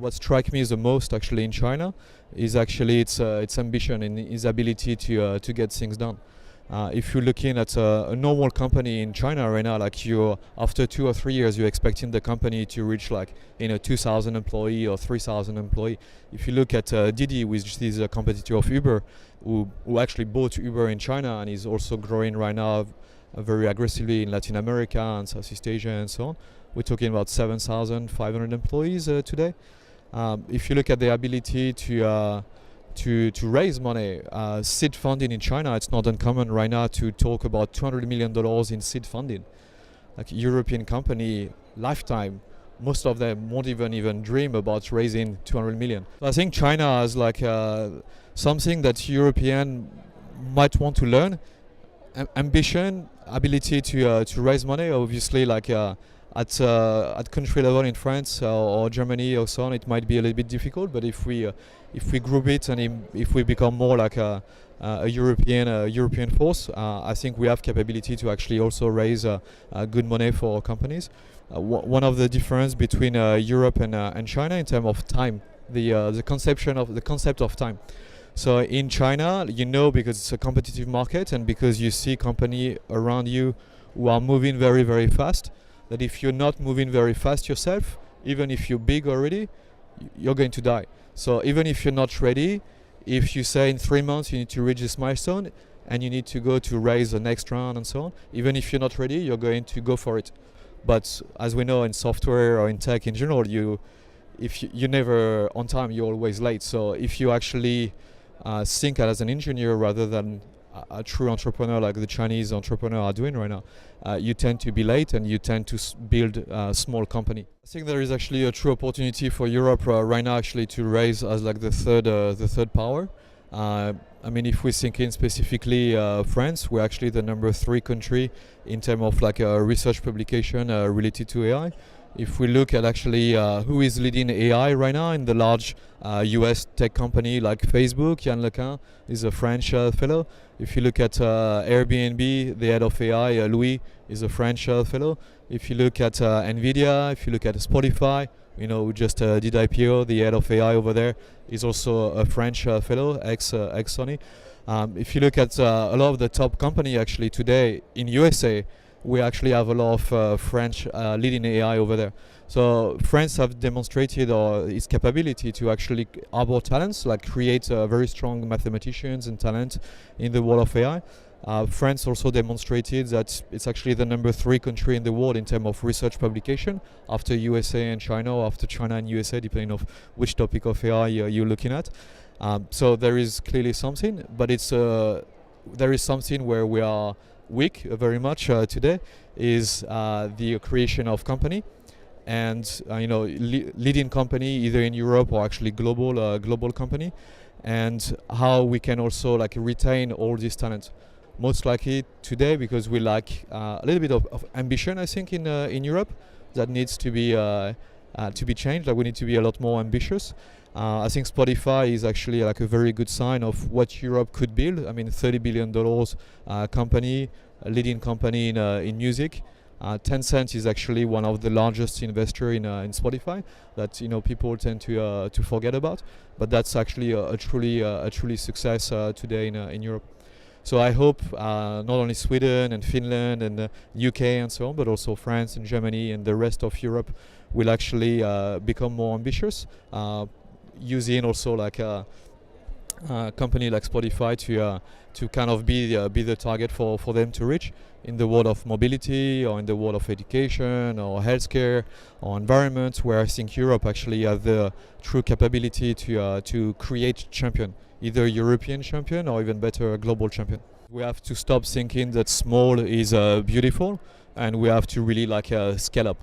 what strikes me the most actually in China is actually its ambition and its ability to get things done. If you're looking at a normal company in China right now, like after 2 or 3 years, you're expecting the company to reach 2,000 employee or 3,000 employee. If you look at Didi, which is a competitor of Uber, who actually bought Uber in China and is also growing right now very aggressively in Latin America and Southeast Asia and so on. We're talking about 7,500 employees today. If you look at the ability to raise money, seed funding in China, it's not uncommon right now to talk about $200 million in seed funding. Like European company lifetime, most of them won't even dream about raising 200 million. So I think China has something that European might want to learn. Ambition, ability to raise money. Obviously, at country level in France or Germany or so on, it might be a little bit difficult. But if we group it and if we become more like a European force, I think we have capability to actually also raise good money for companies. One of the difference between Europe and China in terms of time, the concept of time. So in China, because it's a competitive market and because you see companies around you who are moving very, very fast, that if you're not moving very fast yourself, even if you're big already, you're going to die. So even if you're not ready, if you say in 3 months you need to reach this milestone and you need to go to raise the next round and so on, even if you're not ready, you're going to go for it. But as we know in software or in tech in general, if you're never on time, you're always late. So if you actually think as an engineer rather than a true entrepreneur like the Chinese entrepreneur are doing right now, you tend to be late and you tend to build a small company. I think there is actually a true opportunity for Europe right now actually to raise as the third power. If we think in specifically France, we're actually the number 3 country in terms of research publication related to AI. If we look at actually who is leading AI right now in the large US tech company like Facebook, Yann Lequin is a French fellow. If you look at Airbnb, the head of AI, Louis, is a French fellow. If you look at Nvidia, if you look at Spotify, we just did IPO, the head of AI over there is also a French fellow, ex-Sony. If you look at a lot of the top company actually today in USA, we actually have a lot of French leading AI over there. So France have demonstrated its capability to actually harbor talents, create very strong mathematicians and talent in the world of AI. France also demonstrated that it's actually the number 3 country in the world in terms of research publication, after USA and China, or after China and USA, depending on which topic of AI you're looking at. So there is clearly something, but there is something where we are weak very much today, is the creation of company and leading company either in Europe or actually global company, and how we can also retain all this talent. Most likely today, because we lack a little bit of ambition, I think in Europe, that needs to be changed. We need to be a lot more ambitious. I think Spotify is actually a very good sign of what Europe could build. $30 billion company, a leading company in music. Tencent is actually one of the largest investors in Spotify that people tend to forget about. But that's actually a truly success today in Europe. So I hope not only Sweden and Finland and UK and so on, but also France and Germany and the rest of Europe will actually become more ambitious, using also a company like Spotify to kind of be the target for them to reach in the world of mobility or in the world of education or healthcare or environment, where I think Europe actually has the true capability to create champion, either European champion or even better a global champion. We have to stop thinking that small is beautiful, and we have to really scale up.